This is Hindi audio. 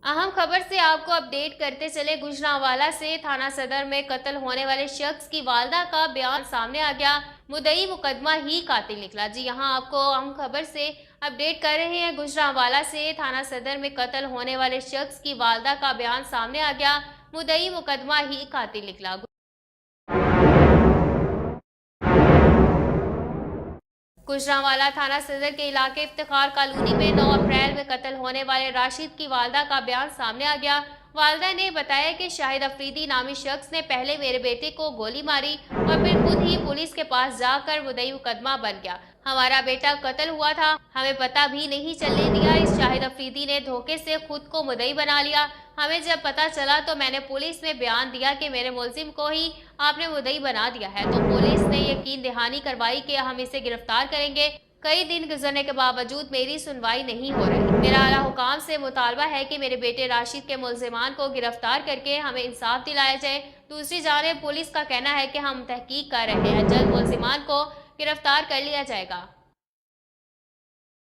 अहम खबर से आपको अपडेट करते चले। गुजरांवाला से थाना सदर में कत्ल होने वाले शख्स की वालदा का बयान सामने आ गया। मुद्दई मुकदमा ही कातिल निकला। जी यहां आपको अहम खबर से अपडेट कर रहे हैं। गुजरांवाला से थाना सदर में कत्ल होने वाले शख्स की वालदा का बयान सामने आ गया। मुद्दई मुकदमा ही कातिल निकला। गुजरांवाला थाना सदर के इलाके इफ्तिखार कॉलोनी में 9 अप्रैल में कत्ल होने वाले राशिद की वालदा का बयान सामने आ गया। वालदा ने बताया कि शाहिद अफरीदी नामी शख्स ने पहले मेरे बेटे को गोली मारी और फिर खुद ही पुलिस के पास जाकर मुद्दई मुकदमा बन गया। हमारा बेटा कत्ल हुआ था, हमें पता भी नहीं चलने दिया। इस शाहिद अफरीदी ने धोखे से खुद को मुद्दई बना लिया। हमें जब पता चला तो मैंने पुलिस में बयान दिया कि मेरे मुलजिम को ही आपने मुद्दई बना दिया है, तो पुलिस ने यकीन दहानी करवाई कि हम इसे गिरफ्तार करेंगे। कई दिन गुजरने के बावजूद मेरी सुनवाई नहीं हो रही। मेरा आला हुकाम से मुतालबा है कि मेरे बेटे राशिद के मुलजिमान को गिरफ्तार करके हमें इंसाफ दिलाया जाए। दूसरी जानिब पुलिस का कहना है कि हम तहकीक कर रहे हैं, जल्द मुलजिमान को गिरफ्तार कर लिया जाएगा।